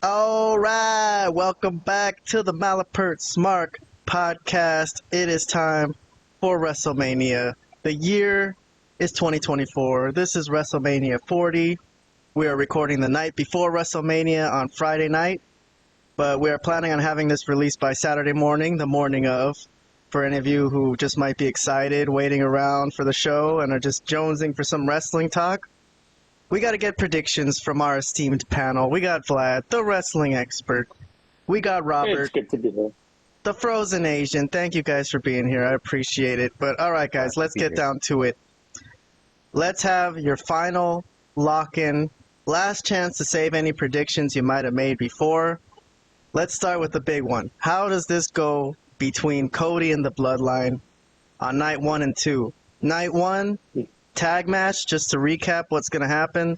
All right, welcome back to the Malapert Smark podcast. It is time for WrestleMania. The year is 2024. This is WrestleMania 40. We are recording the night before WrestleMania on Friday night, but we are planning on having this released by Saturday morning, the morning of. For any of you who just might be excited, waiting around for the show, and are just jonesing for some wrestling talk, we got to get predictions from our esteemed panel. We got Vlad, the wrestling expert. We got Robert, It's good to be here. the frozen Asian. Thank you guys for being here. I appreciate it. But all right, guys, let's get down to it. Let's have your final lock-in. Last chance to save any predictions you might have made before. Let's start with the big one. How does this go between Cody and the Bloodline on night 1 and 2? Night 1, tag match, just to recap what's going to happen.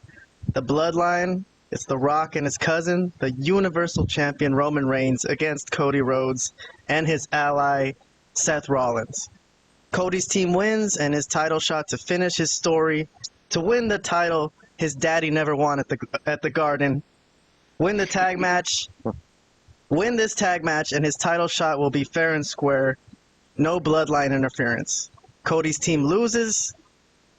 The Bloodline, it's The Rock and his cousin, the Universal Champion Roman Reigns against Cody Rhodes and his ally Seth Rollins. Cody's team wins, and his title shot to finish his story, to win the title his daddy never won at the Garden. Win the tag match. Win this tag match, and his title shot will be fair and square. No Bloodline interference. Cody's team loses,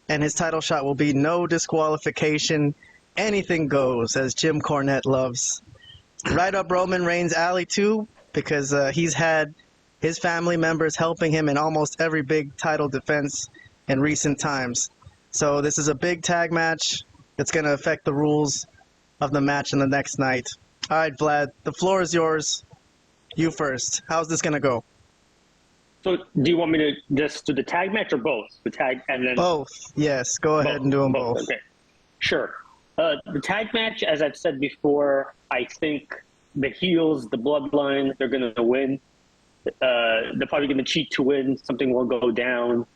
and his title shot will be no disqualification. Anything goes, as Jim Cornette loves. Right up Roman Reigns' alley, too, because he's had his family members helping him in almost every big title defense in recent times. So this is a big tag match. It's going to affect the rules of the match in the next night. All right, Vlad, the floor is yours. You first. How's this going to go? So, do you want me to just do the tag match or both? The tag and then both. Yes, go ahead and do them both. Okay, sure. The tag match, as I've said before, I think the heels, the Bloodline, they're going to win. They're probably going to cheat to win. Something will go down,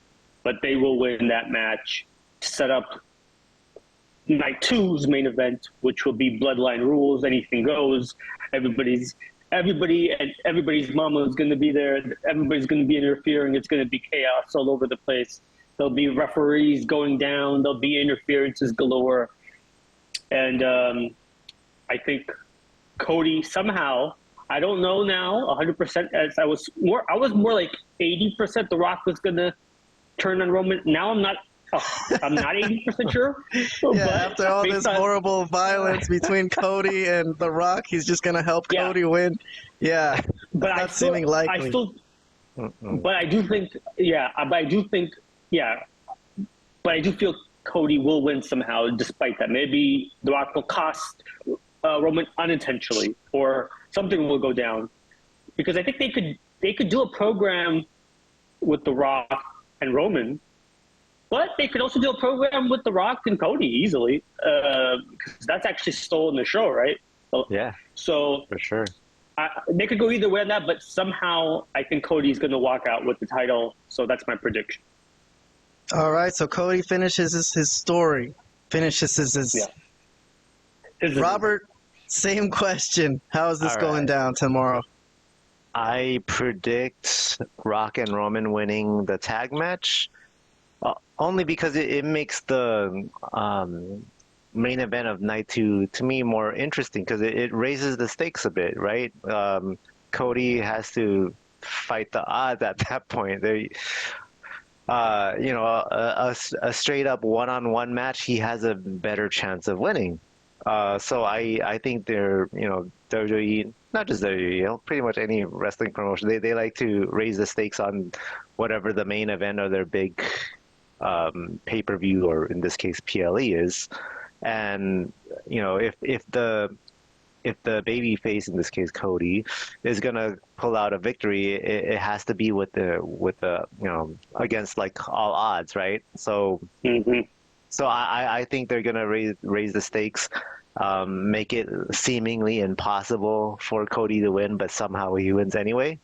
but they will win that match. Set up night 2's main event, which will be Bloodline rules. Anything goes. Everybody and everybody's mama is going to be there. Everybody's going to be interfering. It's going to be chaos all over the place. There'll be referees going down. There'll be interferences galore. And I think Cody somehow, I don't know now 100%, as I was more like 80% The Rock was going to turn on Roman. Now I'm not 80% sure. Yeah, after all this horrible violence between Cody and The Rock, he's just going to help Cody win. Yeah, but that's seeming likely. But I do think, but I do feel Cody will win somehow despite that. Maybe The Rock will cost Roman unintentionally, or something will go down. Because I think they could do a program with The Rock and Roman, but they could also do a program with The Rock and Cody easily, because that's actually stolen the show, right? Yeah. So for sure, they could go either way on that. But somehow, I think Cody's going to walk out with the title. So that's my prediction. All right. So Cody finishes his story. Robert, same question. How is this going down tomorrow? I predict Rock and Roman winning the tag match. Only because it makes the main event of night 2 to me more interesting, because it raises the stakes a bit, right? Cody has to fight the odds at that point. A straight up one-on-one match, he has a better chance of winning. So I think WWE, not just WWE, pretty much any wrestling promotion, they like to raise the stakes on whatever the main event or their big pay-per-view, or in this case PLE is. And if the baby face, in this case Cody, is gonna pull out a victory, it has to be with the against like all odds, right? So so I think they're gonna raise the stakes, make it seemingly impossible for Cody to win, but somehow he wins anyway.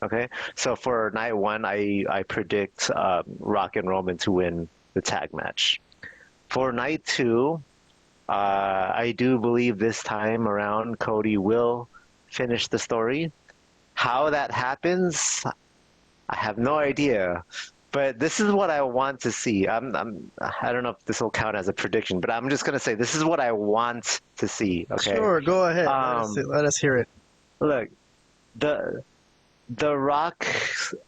Okay, so for night 1, I predict Rock and Roman to win the tag match. For night 2, I do believe this time around Cody will finish the story. How that happens, I have no idea. But this is what I want to see. I don't know if this will count as a prediction, but I'm just gonna say this is what I want to see. Okay. Sure, go ahead. Let us hear it. Look, the Rock,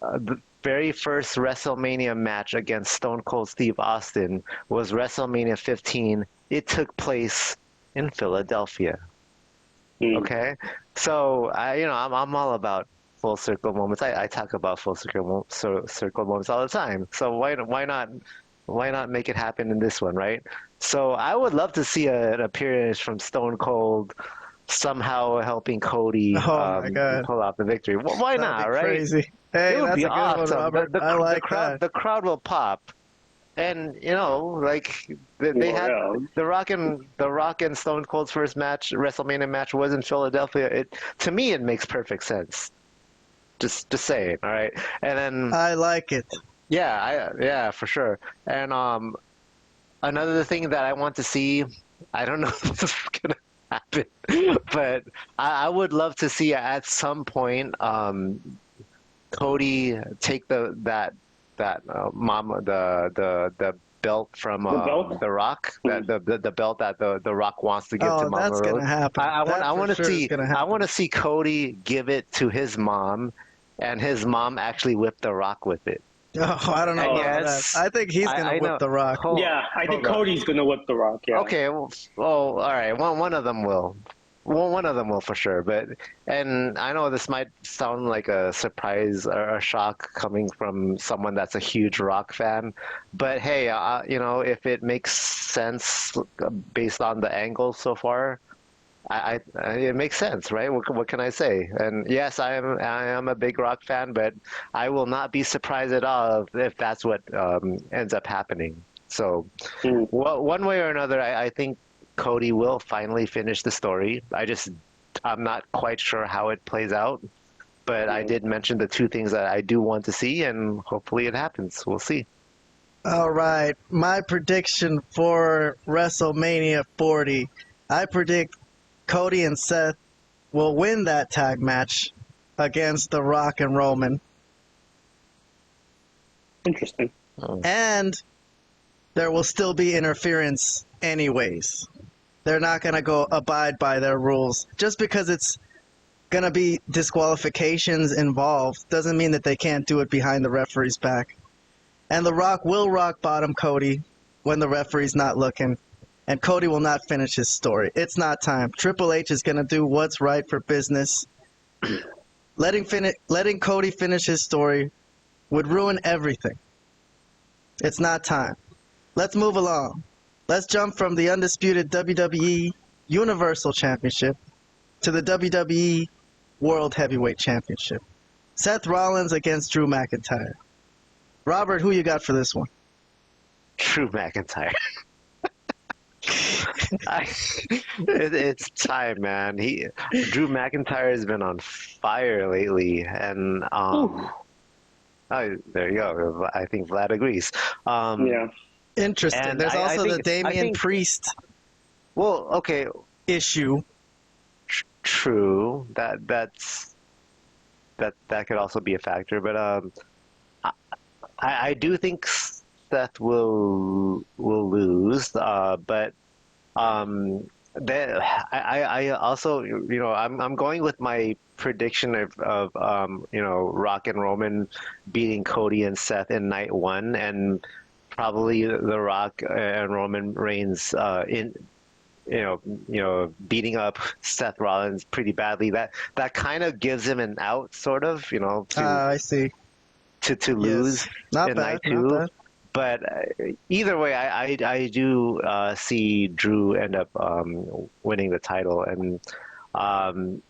the very first WrestleMania match against Stone Cold Steve Austin was WrestleMania 15. It took place in Philadelphia. Okay, so I'm all about full circle moments. I talk about full circle moments all the time. So why not make it happen in this one, right? So I would love to see an appearance from Stone Cold somehow helping Cody my God. pull out the victory. Why That'd not, be right? crazy. Hey, It would that's be a good awesome. one, Robert. I like that. The crowd will pop. And like they had the Rock and Stone Cold's first match, WrestleMania match, was in Philadelphia. To me, it makes perfect sense. Just saying, all right. And then I like it. yeah, for sure. And another thing that I want to see, I don't know if this is gonna happen, but I would love to see at some point Cody take the belt from the Rock, the belt that the Rock wants to give to Mama that's Rose. gonna happen. I want to see Cody give it to his mom, and his mom actually whip the Rock with it. Oh, I don't know about that. I think he's gonna whip the Rock. I think Cody's gonna whip the Rock. Yeah. Okay. Well, all right. One of them will. Well, one of them will for sure, and I know this might sound like a surprise or a shock coming from someone that's a huge Rock fan, but hey, if it makes sense based on the angle so far, it makes sense, right? What can I say? And yes, I am a big Rock fan, but I will not be surprised at all if that's what ends up happening. So, one way or another, I think Cody will finally finish the story. I'm not quite sure how it plays out, but I did mention the two things that I do want to see, and hopefully it happens. We'll see. All right, my prediction for WrestleMania 40, I predict Cody and Seth will win that tag match against The Rock and Roman. Interesting. And there will still be interference anyways. They're not going to go abide by their rules. Just because it's going to be disqualifications involved doesn't mean that they can't do it behind the referee's back. And The Rock will rock bottom Cody when the referee's not looking. And Cody will not finish his story. It's not time. Triple H is going to do what's right for business. Letting Cody finish his story would ruin everything. It's not time. Let's move along. Let's jump from the undisputed WWE Universal Championship to the WWE World Heavyweight Championship. Seth Rollins against Drew McIntyre. Robert, who you got for this one? Drew McIntyre. It's time, man. Drew McIntyre has been on fire lately, and there you go. I think Vlad agrees. Yeah. Interesting. There's also the Damian Priest. Well, okay. Issue. True. That could also be a factor, but I do think Seth will lose, but I also I'm going with my prediction of Rock and Roman beating Cody and Seth in night one, and probably The Rock and Roman Reigns beating up Seth Rollins pretty badly. That kind of gives him an out, sort of, I see. To lose in night two. But either way, I do see Drew end up winning the title, and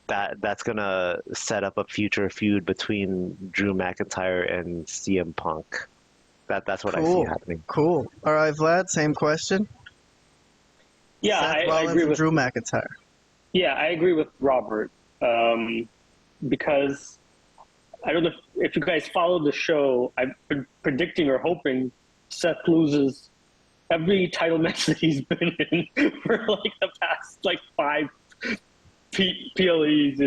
that's gonna set up a future feud between Drew McIntyre and CM Punk. That's what I see happening. Cool. All right, Vlad, same question. Yeah, Seth Rollins I agree with Drew McIntyre. Yeah, I agree with Robert because I don't know if you guys follow the show. I've been predicting or hoping Seth loses every title match that he's been in for like the past 5 PLEs,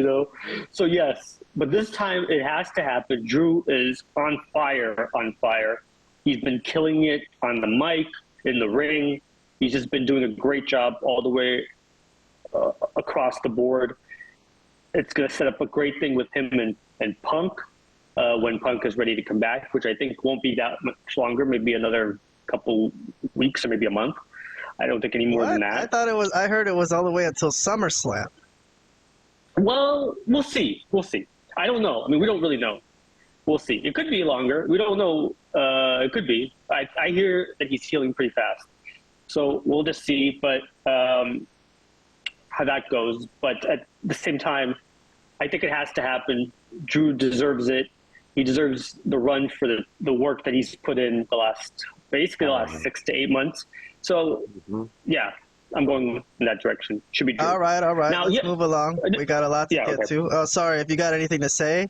So yes, but this time it has to happen. Drew is on fire. He's been killing it on the mic, in the ring. He's just been doing a great job all the way across the board. It's going to set up a great thing with him and Punk when Punk is ready to come back, which I think won't be that much longer, maybe another couple weeks or maybe a month. I don't think any more than that. I heard it was all the way until SummerSlam. Well, we'll see. We'll see. I don't know. I mean, we don't really know. We'll see. It could be longer. We don't know. It could be. I hear that he's healing pretty fast. So we'll just see. But how that goes. But at the same time, I think it has to happen. Drew deserves it. He deserves the run for the work that he's put in the last 6 to 8 months. So, yeah, I'm going in that direction. Should be Drew. All right. Now, let's move along. We got a lot to get to. Oh, sorry. If you got anything to say,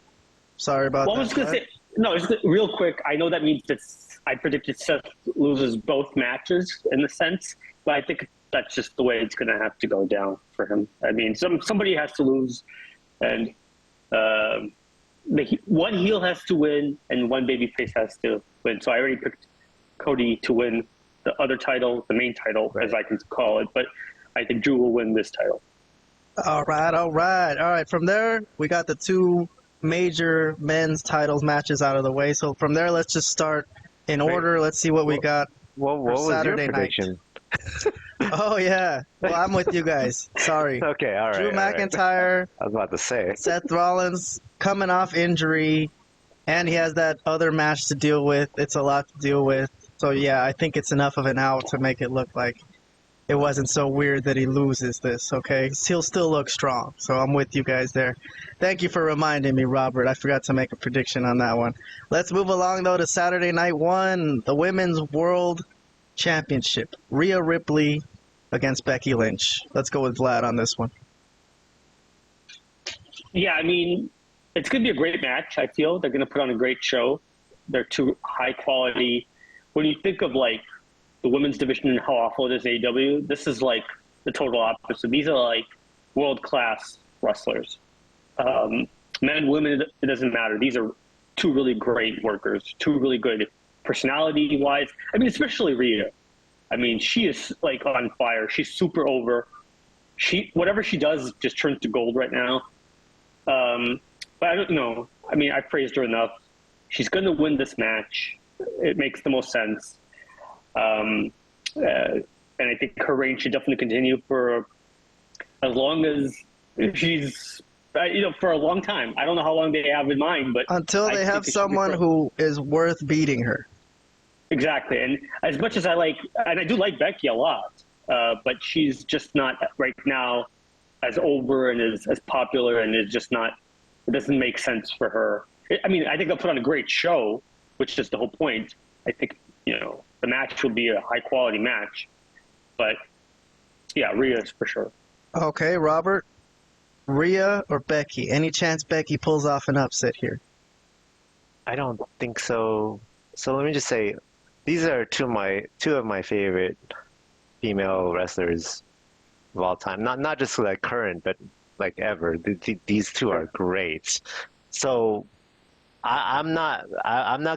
sorry about that. Well, I was going to say, no, just real quick. I know that means that I predicted Seth loses both matches in a sense, but I think that's just the way it's going to have to go down for him. I mean, somebody has to lose, and one heel has to win, and one babyface has to win. So I already picked Cody to win the other title, the main title, as I can call it. But I think Drew will win this title. All right. From there, we got the two major men's titles matches out of the way. So from there, let's just start in order. Let's see what we got what was Saturday your prediction? Oh, yeah. Well, I'm with you guys. Sorry. Okay, all right. Drew McIntyre. I was about to say. Seth Rollins coming off injury, and he has that other match to deal with. It's a lot to deal with. So, yeah, I think it's enough of an out to make it look like it wasn't so weird that he loses this, okay? He'll still look strong. So I'm with you guys there. Thank you for reminding me, Robert. I forgot to make a prediction on that one. Let's move along, though, to Saturday Night 1, the Women's World Championship. Rhea Ripley against Becky Lynch. Let's go with Vlad on this one. Yeah, I mean, it's going to be a great match, I feel. They're going to put on a great show. They're two high quality. When you think of, like, the women's division and how awful it is AEW, this is, like, the total opposite. These are, like, world-class wrestlers. Men, women, it doesn't matter. These are two really great workers, two really good personality-wise. I mean, especially Rhea. I mean, she is, like, on fire. She's super over. Whatever she does just turns to gold right now. But I don't know. I mean, I praised her enough. She's going to win this match. It makes the most sense. And I think her reign should definitely continue for as long as she's, for a long time. I don't know how long they have in mind, but until they have someone who is worth beating her. Exactly. And as much as I do like Becky a lot, but she's just not right now as over and as popular, and it doesn't make sense for her. I mean, I think they'll put on a great show, which is the whole point. I think, the match will be a high-quality match. But, yeah, Rhea is for sure. Okay, Robert. Rhea or Becky? Any chance Becky pulls off an upset here? I don't think so. So let me just say, these are two of my favorite female wrestlers of all time. Not just like current, but like ever. These two are great. So I'm not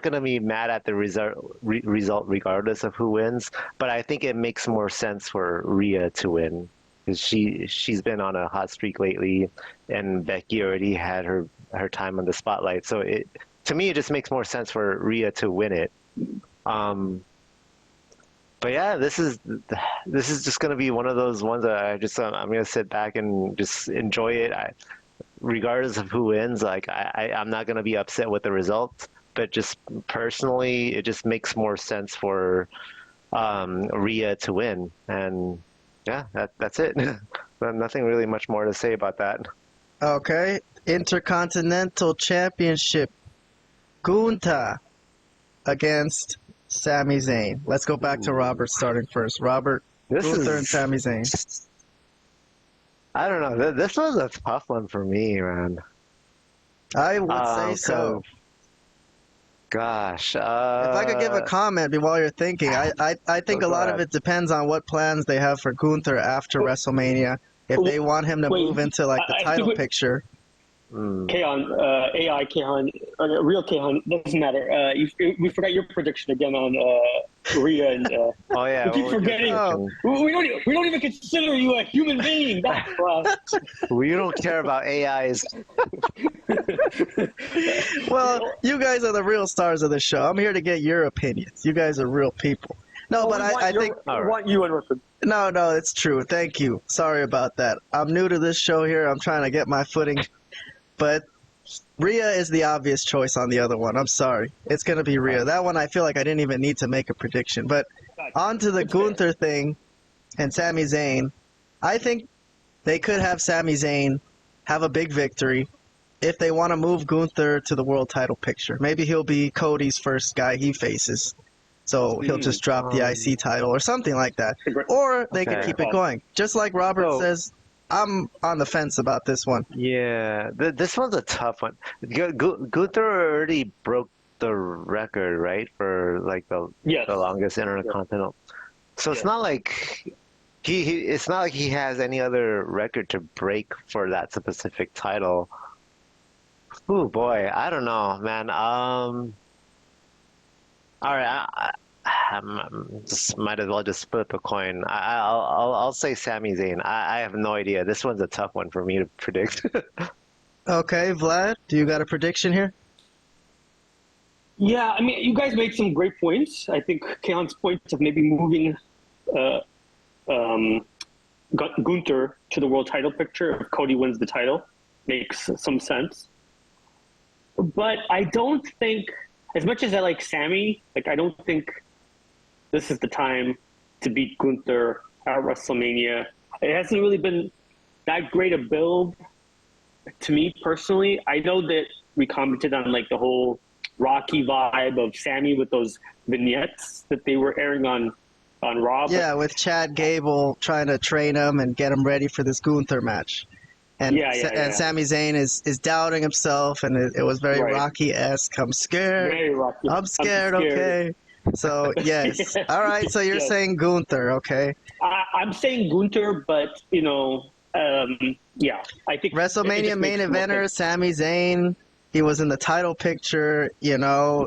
gonna be mad at the result regardless of who wins. But I think it makes more sense for Rhea to win because she's been on a hot streak lately, and Becky already had her time on the spotlight. So to me, it just makes more sense for Rhea to win it. But yeah, this is just gonna be one of those ones that I'm gonna sit back and just enjoy it. Regardless of who wins, like I'm not gonna be upset with the result. But just personally, it just makes more sense for Rhea to win. And yeah, that's it. Nothing really much more to say about that. Okay, Intercontinental Championship. Gunther against Sami Zayn. Let's go back to Robert starting first. Robert, Gunther and Sami Zayn. I don't know. This was a tough one for me, man. I would say so. Gosh. If I could give a comment while you're thinking, I think a lot of it depends on what plans they have for Gunther after WrestleMania. If they want him to move into like the title picture. Kaon, AI Kaon, real Kaon, doesn't matter. We forgot your prediction again on Rhea and. Oh yeah, we keep what was your forgetting. prediction? We don't even consider you a human being. That's why. We don't care about AIs. Well, you guys are the real stars of the show. I'm here to get your opinions. You guys are real people. No, but I think we want you on record. no, it's true. Thank you. Sorry about that. I'm new to this show here. I'm trying to get my footing. But Rhea is the obvious choice on the other one. I'm sorry. It's going to be Rhea. That one I feel like I didn't even need to make a prediction. But on to the Gunther thing and Sami Zayn. I think they could have Sami Zayn have a big victory if they want to move Gunther to the world title picture. Maybe he'll be Cody's first guy he faces. So he'll just drop the IC title or something like that. Or they could keep it going. Just like Robert says, I'm on the fence about this one. Yeah, this one's a tough one. Gunther already broke the record, right, for like the longest intercontinental. So it's not like it's not like he has any other record to break for that specific title. Oh boy, I don't know, man. All right, I'm just might as well just flip a coin. I'll say Sami Zayn. I have no idea. This one's a tough one for me to predict. Okay, Vlad, do you got a prediction here? Yeah, I mean, you guys made some great points. I think Kaon's point of maybe moving Gunther to the world title picture if Cody wins the title makes some sense. But I don't think, as much as I like Sami, like I don't think this is the time to beat Gunther at WrestleMania. It hasn't really been that great a build to me personally. I know that we commented on like the whole Rocky vibe of Sami with those vignettes that they were airing on RAW. Yeah, with Chad Gable trying to train him and get him ready for this Gunther match. And and Sami Zayn is doubting himself, and it was very Rocky-esque. I'm scared. Very Rocky. I'm scared, okay. So, yes. All right, so you're saying Gunther, okay. I'm saying Gunther, but, you know, I think... WrestleMania main eventer, Sami Zayn. He was in the title picture, you know.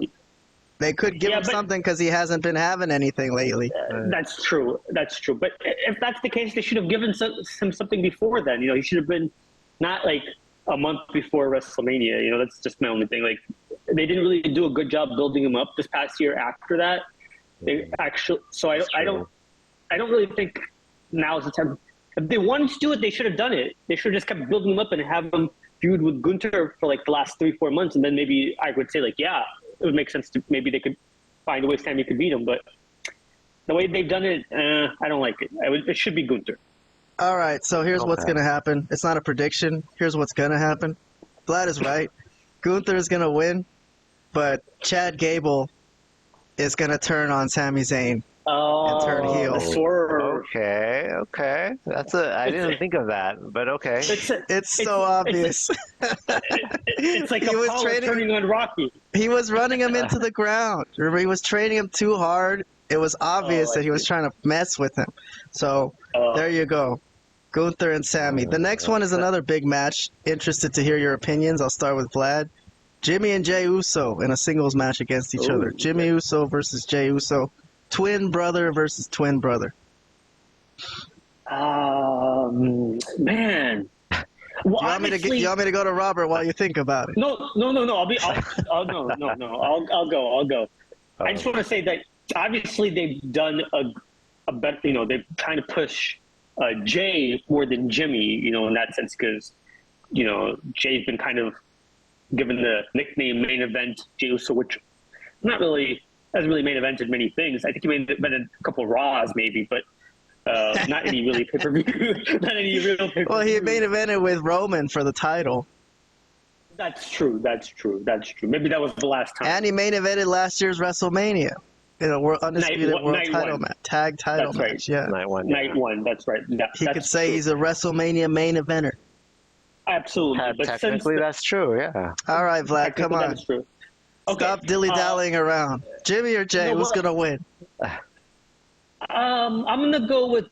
They could give him something because he hasn't been having anything lately. That's true. That's true. But if that's the case, they should have given him something before then. You know, he should have been not like a month before WrestleMania. You know, that's just my only thing. Like, they didn't really do a good job building him up this past year after that. They actually, so I don't really think now's the time. If they wanted to do it, they should have done it. They should have just kept building him up and have him feud with Gunther for like the last 3-4 months, and then maybe I would say like, yeah, it would make sense to maybe they could find a way Sami could beat him. But the way they've done it, I don't like it. It should be Gunther. All right, so here's what's going to happen. It's not a prediction. Here's what's going to happen. Vlad is right. Gunther is going to win, but Chad Gable is going to turn on Sami Zayn and turn heel. Okay. I didn't think of that, but okay. It's so obvious. It's like Apollo turning on Rocky. He was running him into the ground. Remember, he was training him too hard. It was obvious that he was trying to mess with him. So there you go. Gunther and Sami. The next one is another big match. Interested to hear your opinions. I'll start with Vlad. Jimmy and Jey Uso in a singles match against each other. Jimmy Uso versus Jey Uso. Twin brother versus twin brother. Man. Well, you want me to go to Robert while you think about it? No. I'll go. I just want to say that obviously they've done a better. You know, they're trying to push Jey more than Jimmy. You know, in that sense, because you know Jay's been kind of given the nickname main event Jey Uso, which hasn't really main evented many things. I think he may have been in a couple of Raws maybe, but. Not any really pay-per-view. Not any real pay-per-view. Well, he main evented with Roman for the title. That's true. Maybe that was the last time. And he main evented last year's WrestleMania in a undisputed world title match, tag title match. Yeah, Night one. That's right. He could say he's a WrestleMania main eventer. Absolutely. But technically, that's true. Yeah. All right, Vlad, come on. That's true. Okay. Stop dilly-dallying around. Jimmy or Jey, who's gonna win? I'm gonna go with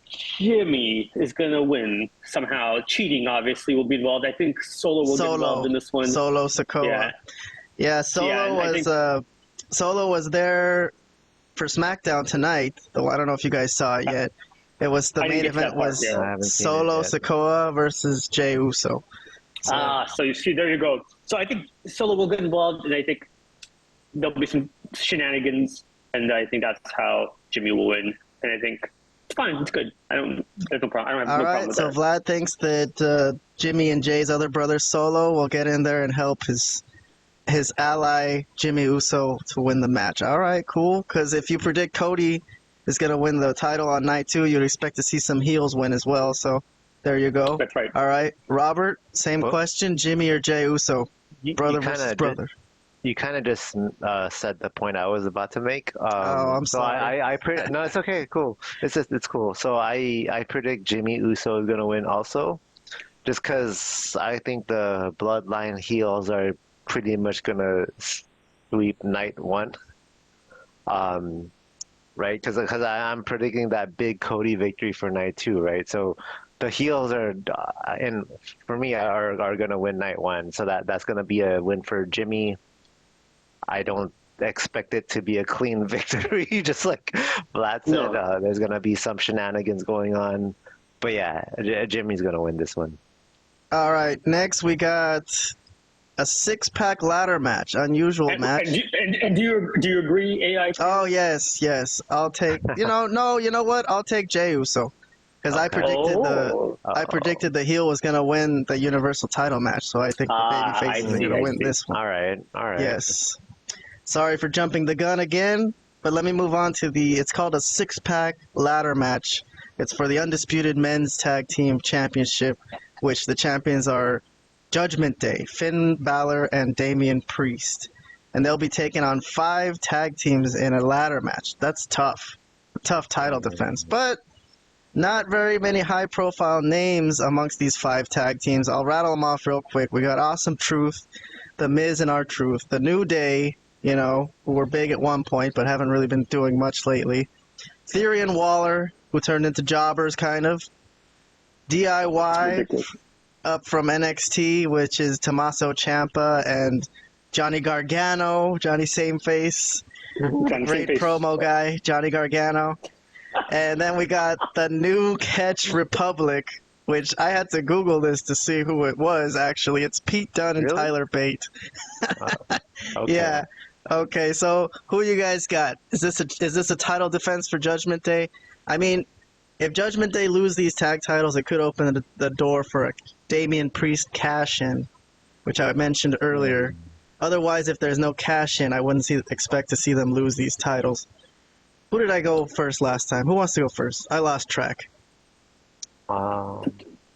Jimmy is going to win somehow. Cheating, obviously, will be involved. I think Solo will get involved in this one. Solo Sikoa. Yeah, Solo was there for SmackDown tonight. Though I don't know if you guys saw it yet. It was the main event was Solo Sikoa versus Jey Uso. So, so you see, there you go. So I think Solo will get involved, and I think there'll be some shenanigans, and I think that's how Jimmy will win. And I think it's fine. It's good. There's no problem. I don't have no problem with that. So Vlad thinks that Jimmy and Jay's other brother Solo will get in there and help his ally Jimmy Uso to win the match. All right, cool. Because if you predict Cody is going to win the title on night 2, you'd expect to see some heels win as well. So there you go. That's right. All right, Robert, same question. Jimmy or Jey Uso? Brother versus brother. You kind of just said the point I was about to make. I'm sorry. No, it's okay. Cool. It's cool. So I predict Jimmy Uso is going to win also, just because I think the Bloodline heels are pretty much going to sweep night 1. Right? Because I'm predicting that big Cody victory for night 2, right? So the heels are, and for me, are going to win night 1. So that's going to be a win for Jimmy. I don't expect it to be a clean victory, just like Vlad said. No. There's going to be some shenanigans going on. But yeah, Jimmy's going to win this one. All right, next we got a 6-pack ladder match, unusual match. And do you agree, AI? Oh, yes. I'll take, you know what? I'll take Jey Uso. Because I predicted the heel was going to win the Universal title match, so I think the babyface is going to win this one. All right. Yes. Sorry for jumping the gun again, but let me move on to it's called a 6-pack ladder match. It's for the Undisputed Men's Tag Team Championship, which the champions are Judgment Day, Finn Balor and Damian Priest. And they'll be taking on 5 tag teams in a ladder match. That's tough. A tough title defense. But not very many high-profile names amongst these 5 tag teams. I'll rattle them off real quick. We got Awesome Truth, The Miz and R-Truth, The New Day, who were big at one point but haven't really been doing much lately. Theory and Waller, who turned into jobbers, kind of. DIY, up from NXT, which is Tommaso Ciampa and Johnny Gargano, Johnny Sameface. Great promo guy, Johnny Gargano. And then we got the New Catch Republic, which I had to Google this to see who it was, actually. It's Pete Dunne and Tyler Bate. Okay. Yeah. Okay, so who you guys got? Is this a title defense for Judgment Day? I mean, if Judgment Day lose these tag titles, it could open the door for a Damian Priest cash-in, which I mentioned earlier. Otherwise, if there's no cash-in, I wouldn't expect to see them lose these titles. Who did I go first last time? Who wants to go first? I lost track. Robert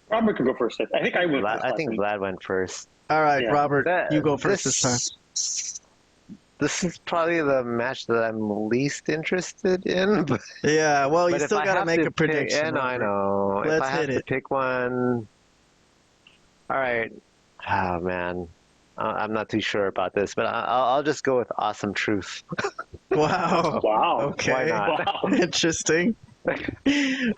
can go first. I think I went first. I think Vlad went first. All right, yeah. Robert, you go first this time. This is probably the match that I'm least interested in. But, yeah, well, you still got to make a prediction. I know. Let's if I have to pick one. All right. Oh, man. I'm not too sure about this, but I'll just go with Awesome Truth. Wow. Okay. Why not? Wow. Interesting.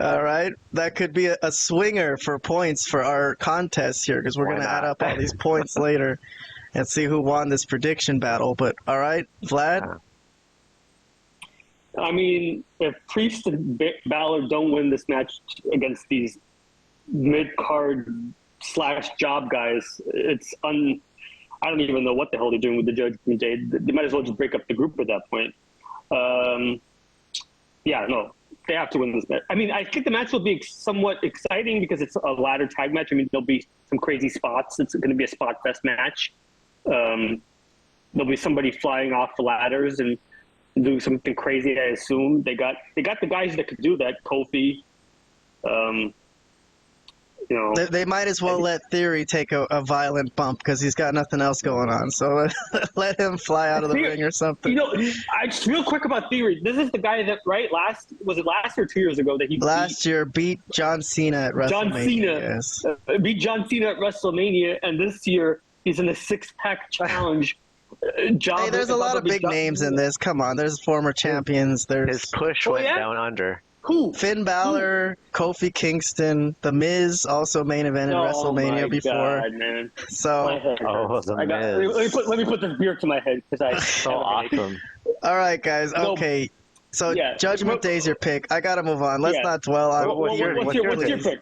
All right. That could be a swinger for points for our contest here, because we're going to add up all these points later and see who won this prediction battle. But all right, Vlad? I mean, if Priest and Balor don't win this match against these mid-card / job guys, I don't even know what the hell they're doing with the Judgment Day. They might as well just break up the group at that point. They have to win this match. I mean, I think the match will be somewhat exciting because it's a ladder tag match. I mean, there'll be some crazy spots. It's going to be a spot fest match. There'll be somebody flying off the ladders and do something crazy, I assume. They got the guys that could do that. Kofi. They might as well let Theory take a violent bump because he's got nothing else going on. So let him fly out of the ring or something. Just real quick about Theory. This is the guy that last or 2 years ago that he year beat John Cena at WrestleMania. John Cena yes. Beat John Cena at WrestleMania, and this year he's in a 6-pack challenge. There's a lot of big names in this. Come on, there's former champions. His push went down under. Who? Finn Balor, Kofi Kingston, The Miz also main evented WrestleMania before. God, man. So, My head hurts. The Let Miz. me put this beer to my head because I So awesome. all right, guys. Okay. So, yeah. Judgment Day's your pick. I gotta move on. Let's not dwell on. What's your pick?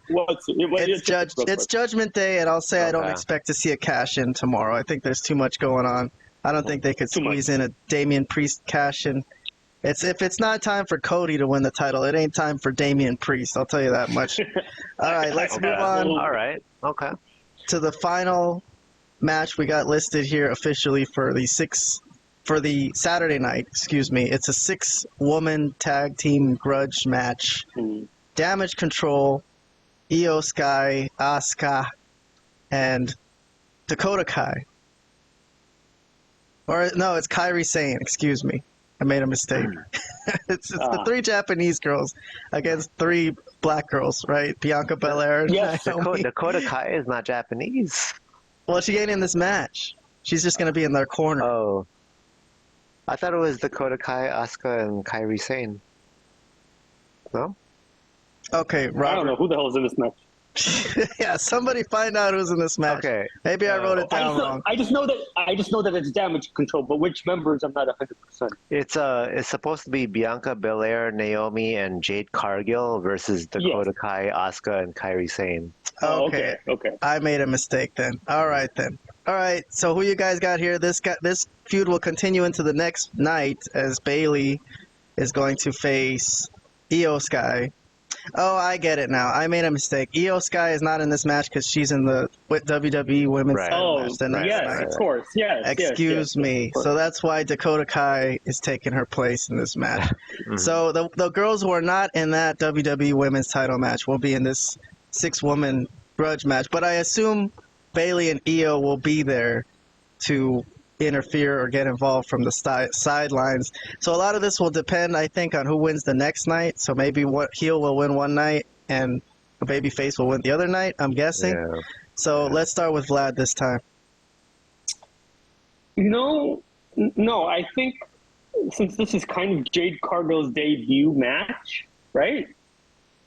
It's Judgment Day, and I'll say I don't Okay. expect to see a cash in tomorrow. I think there's too much going on. I don't think they could squeeze in a Damian Priest cash in. If it's not time for Cody to win the title, it ain't time for Damian Priest. I'll tell you that much. All right, let's move on. All right. Okay. To the final match we got listed here officially for the Saturday night. Excuse me. It's a 6-woman tag team grudge match. Damage Control, Io Sky, Asuka, and Dakota Kai. Or no, it's Kairi Sane. Excuse me. I made a mistake. it's the 3 Japanese girls against 3 black girls, right? Bianca Belair and Naomi. Dakota Kai is not Japanese. Well, she ain't in this match. She's just going to be in their corner. Oh. I thought it was Dakota Kai, Asuka, and Kairi Sane. No? Okay, Robert. I don't know who the hell is in this match. Yeah, somebody find out who's in this match. Okay. Maybe I wrote it down wrong. I just know that it's Damage Control, but which members I'm not 100%. It's supposed to be Bianca Belair, Naomi, and Jade Cargill versus Dakota Kai, Asuka, and Kairi Sane. Okay. I made a mistake then. All right. So who you guys got here? This feud will continue into the next night as Bayley is going to face Io Sky. Oh, I get it now. I made a mistake. Io Sky is not in this match because she's in the WWE Women's title match the next night. Of course. Yes. Excuse me. So that's why Dakota Kai is taking her place in this match. So the girls who are not in that WWE Women's title match will be in this 6-woman grudge match. But I assume Bayley and Io will be there to interfere or get involved from the sidelines. So a lot of this will depend, I think, on who wins the next night. So maybe what heel will win one night and a babyface will win the other night, I'm guessing. Yeah. So let's start with Vlad this time. No, I think since this is kind of Jade Cargill's debut match, right?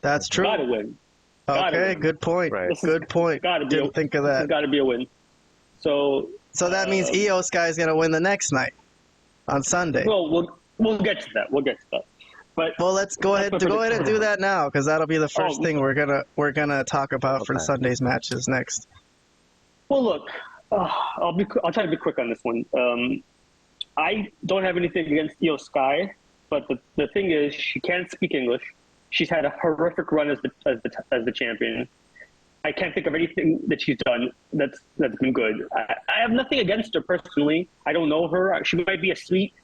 That's true. Gotta win. Okay, good point. Right. Good point. Didn't think of that. It's got to be a win. So that means Io Sky is going to win the next night on Sunday. Well, we'll get to that. But let's go ahead and do that now because that'll be the first thing we're gonna talk about for Sunday's matches next. Well, look, I'll try to be quick on this one. I don't have anything against Io Sky, but the thing is, she can't speak English. She's had a horrific run as the champion. I can't think of anything that she's done that's been good. I have nothing against her personally. I don't know her. She might be a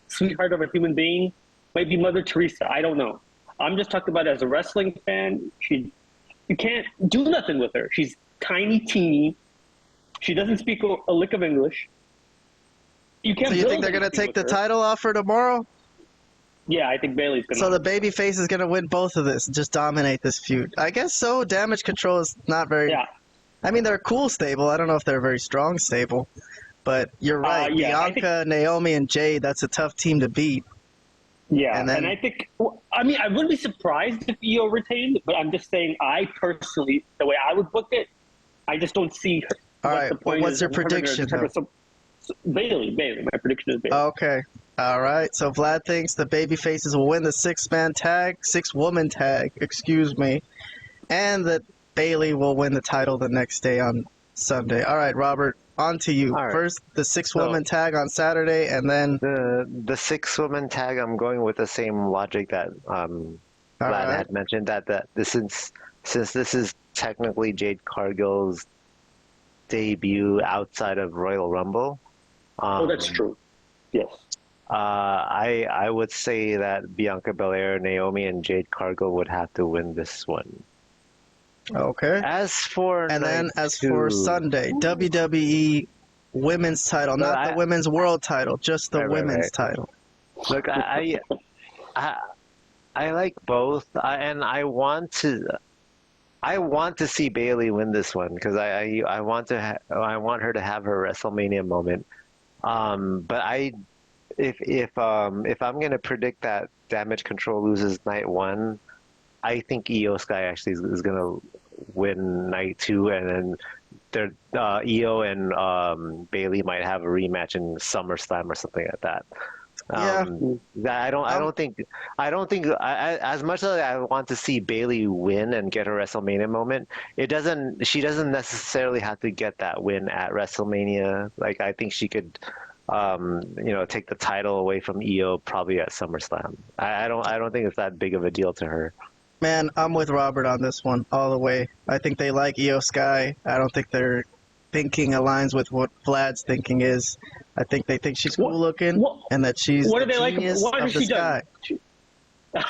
sweetheart of a human being. Might be Mother Teresa. I don't know. I'm just talking about as a wrestling fan. You can't do nothing with her. She's tiny, teeny. She doesn't speak a lick of English. You can't. So you think they're gonna take the title off her tomorrow? Yeah, I think Bayley's gonna. So the babyface is gonna win both of this and just dominate this feud. I guess so. Damage Control is not very. Yeah. I mean, they're a cool stable. I don't know if they're a very strong stable, but you're right. Bianca, Naomi, and Jade. That's a tough team to beat. Yeah, and I think. I mean, I wouldn't be surprised if Io retained, but I'm just saying. I personally, the way I would book it, I just don't see her. All right. What's your prediction? Bayley. My prediction is Bayley. Okay. All right. So Vlad thinks the babyfaces will win the 6-woman tag, excuse me, and that Bayley will win the title the next day on Sunday. All right, Robert, on to you. Right. First, the 6-woman tag on Saturday, and then the 6-woman tag. I'm going with the same logic that Vlad had mentioned that since this is technically Jade Cargill's debut outside of Royal Rumble. That's true. Yes. I would say that Bianca Belair, Naomi, and Jade Cargill would have to win this one. Okay. As for Sunday, WWE Women's title, not the Women's World title, just the Women's title. Look, I like both, and I want to see Bayley win this one because I want her to have her WrestleMania moment. But if I'm gonna predict that Damage Control loses night one, I think Io Sky actually is gonna win night 2, and then Io and Bailey might have a rematch in SummerSlam or something like that. Yeah. I don't think as much as I want to see Bailey win and get her WrestleMania moment, she doesn't necessarily have to get that win at WrestleMania. Like, I think she could take the title away from Io probably at SummerSlam. I don't think it's that big of a deal to her. Man, I'm with Robert on this one all the way. I think they like Io Sky. I don't think their thinking aligns with what Vlad's thinking is. I think they think she's cool looking and that she's what the do they like? genius What of has the she sky. done?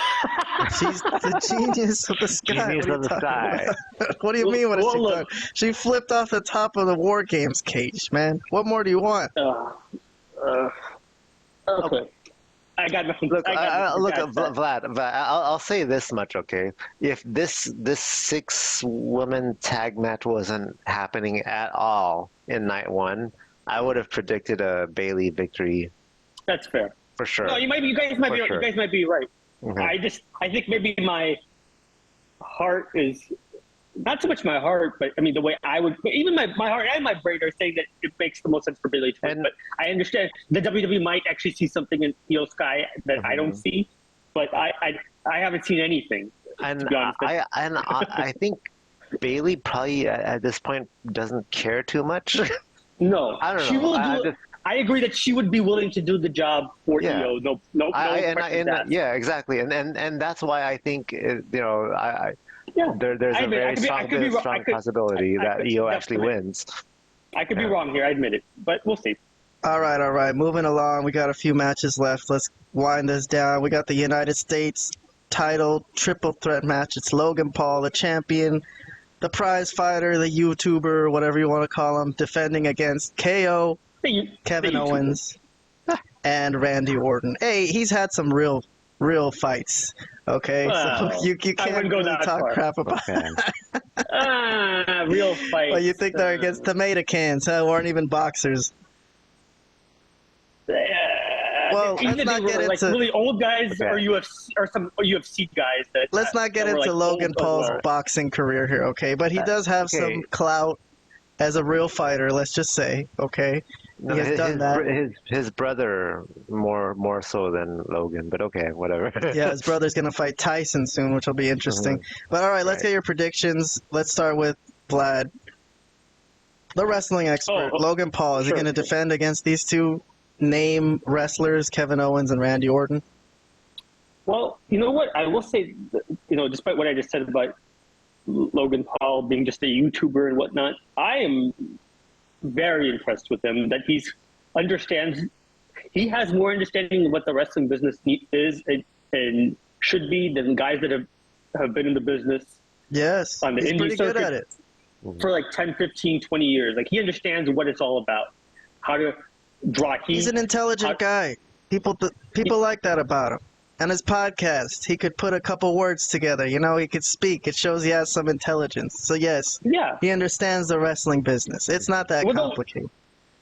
She's the genius of the sky. Genius of the sky. What do you mean? What has she look. done? She flipped off the top of the War Games cage, man. What more do you want? Okay. I got nothing. Look, Vlad. Vlad, I'll say this much, okay? If this 6-woman tag match wasn't happening at all in night 1, I would have predicted a Bailey victory. That's fair. For sure. No, you guys might be right. You guys might be right. Mm-hmm. I think maybe my heart is not so much my heart, but I mean the way I would. But even my heart and my brain are saying that it makes the most sense for Bailey to win. But I understand the WWE might actually see something in Io Sky that I don't see, but I haven't seen anything. And to be honest. I think Bailey probably at this point doesn't care too much. No, I don't know. She will I agree that she would be willing to do the job for Io. No questions asked. Yeah, exactly, and that's why I think there's a very strong possibility that Io actually wins. I could be wrong here, I admit it, but we'll see. All right. Moving along, we got a few matches left. Let's wind this down. We got the United States title triple threat match. It's Logan Paul, the champion, the prize fighter, the YouTuber, whatever you want to call him, defending against KO, Kevin Owens, and Randy Orton. Hey, he's had some real fights. Okay, so you can't really talk crap about real fights. Well, you think they're against tomato cans, huh? Weren't even boxers. Well, let's not get into really old guys or UFC guys. Let's not get into Logan Paul's boxing career here, okay? But he does have some clout as a real fighter. Let's just say, okay. No, he has done that. His brother more so than Logan, but okay, whatever. Yeah, his brother's gonna fight Tyson soon, which will be interesting. But all right, let's get your predictions. Let's start with Vlad, the wrestling expert. Logan Paul, is he gonna defend against these two name wrestlers, Kevin Owens and Randy Orton? Well, you know what? I will say, despite what I just said about Logan Paul being just a YouTuber and whatnot, I am very impressed with him that he has more understanding of what the wrestling business is and should be than guys that have been in the business. Yes, on the he's indie pretty circuit good at it. For like 10, 15, 20 years. Like, he understands what it's all about, how to draw heat. He's an intelligent guy. People like that about him. And his podcast, he could put a couple words together. He could speak. It shows he has some intelligence. So yes, he understands the wrestling business. It's not that complicated.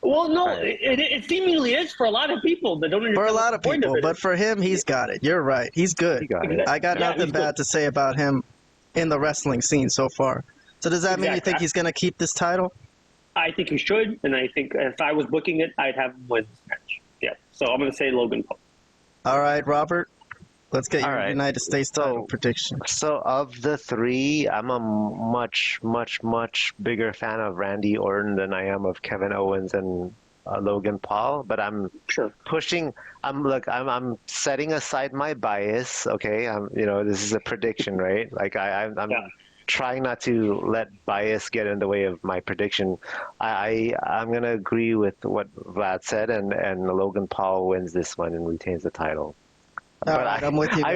It seemingly is for a lot of people that don't understand. For a lot of people, but for him, he's got it. You're right. He's good. I got nothing bad to say about him in the wrestling scene so far. So does that mean you think he's going to keep this title? I think he should, and I think if I was booking it, I'd have him win this match. Yeah. So I'm going to say Logan Paul. All right, Robert. Let's get your United States title prediction. So of the three, I'm a much, much, much bigger fan of Randy Orton than I am of Kevin Owens and Logan Paul. But I'm pushing. I'm setting aside my bias. Okay, this is a prediction, right? Like I'm trying not to let bias get in the way of my prediction. I'm gonna agree with what Vlad said, and Logan Paul wins this one and retains the title. But right, I'm with you guys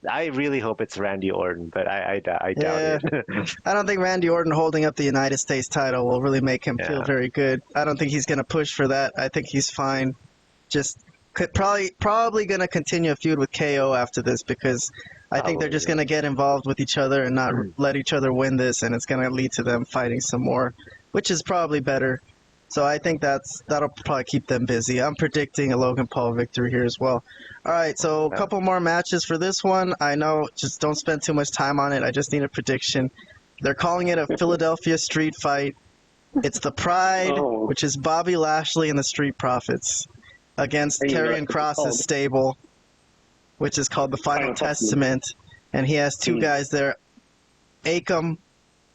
I really hope it's Randy Orton, but I doubt it. I don't think Randy Orton holding up the United States title will really make him feel very good. I don't think he's going to push for that. I think he's fine. Just probably going to continue a feud with KO after this, because I think they're just going to get involved with each other and not let each other win this, and it's going to lead to them fighting some more, which is probably better. So I think that'll probably keep them busy. I'm predicting a Logan Paul victory here as well. All right, so a couple more matches for this one. I know, just don't spend too much time on it. I just need a prediction. They're calling it a Philadelphia Street Fight. It's the Pride, which is Bobby Lashley and the Street Profits, against Karrion Kross's stable, which is called the Final Testament. And he has two guys there, Akam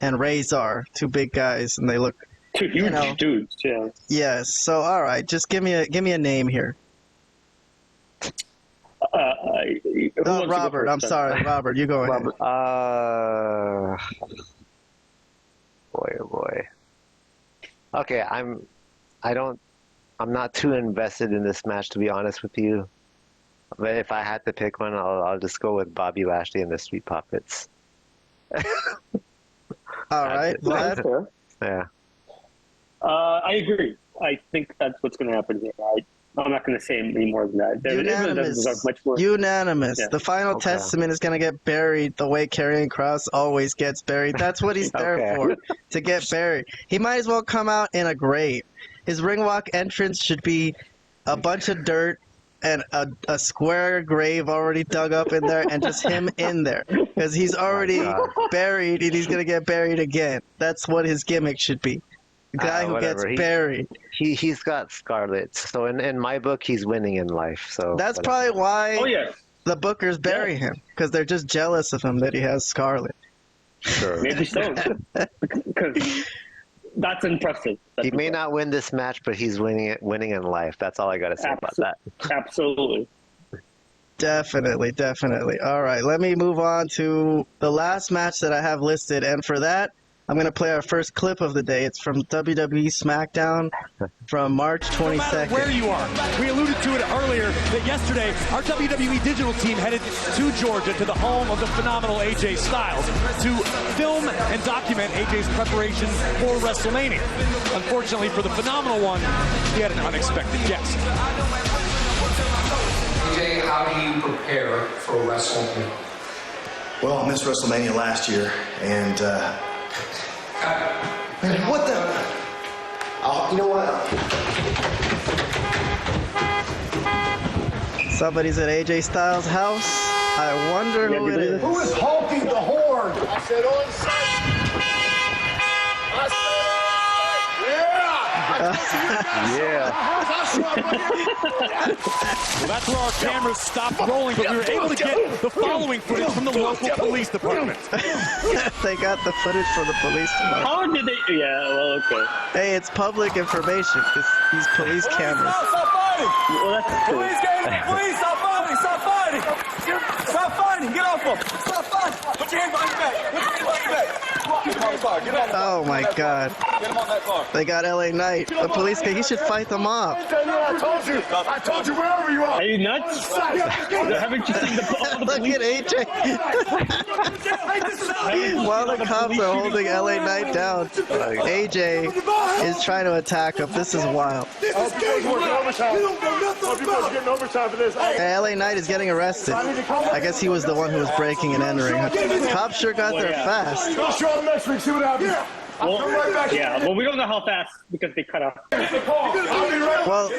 and Razor, two big guys, and they look... Two huge dudes, yeah. Yes. So, all right, just give me a name here. Robert. I'm sorry, Robert. You go ahead. Boy, oh boy. Okay, I'm not too invested in this match, to be honest with you. But if I had to pick one, I'll just go with Bobby Lashley and the Street Profits. All right, Vlad. Yeah. I agree. I think that's what's going to happen here. I'm not going to say any more than that. Unanimous. Yeah. The Final Testament is going to get buried the way Karrion Kross always gets buried. That's what he's there for, to get buried. He might as well come out in a grave. His ring walk entrance should be a bunch of dirt and a square grave already dug up in there and just him in there. Because he's already buried and he's going to get buried again. That's what his gimmick should be. The guy who gets buried. He's got Scarlet, so in my book, he's winning in life. So that's probably why the bookers bury him, because they're just jealous of him that he has Scarlet. Sure. Maybe so. Because that's impressive. He may not win this match, but he's winning in life. That's all I got to say about that. Absolutely. Definitely. All right, let me move on to the last match that I have listed, and for that, I'm going to play our first clip of the day. It's from WWE Smackdown from March 22nd. No matter where you are, we alluded to it earlier that yesterday our WWE digital team headed to Georgia, to the home of the phenomenal AJ Styles, to film and document AJ's preparation for WrestleMania. Unfortunately for the phenomenal one, he had an unexpected guest. AJ, how do you prepare for WrestleMania? Well, I missed WrestleMania last year, and man, what the? You know what? Somebody's at AJ Styles' house. I wonder who it is. Who is honking the horn? I said on site. Well, that's where our cameras stopped rolling, but we were able to get the following footage from the local police department. They got the footage from the police department. How did they? Yeah, well, okay. Hey, it's public information. These police cameras. Stop fighting! Well, that's true. Please, stop fighting! Stop fighting! Stop fighting! Get off him! Stop fighting! Put your hand behind your back! Put your hand behind your back! Oh my God! They got LA Knight. The police. He should fight them off. I told you wherever you are. Are you nuts? Haven't you seen all the Look police? at AJ. While the cops are holding LA Knight down, AJ is trying to attack him. This is wild. And LA Knight is getting arrested. I guess he was the one who was breaking and entering. Cops sure got there fast. I'll show up next week. See what happens. Well, we don't know how fast because they cut off. Well,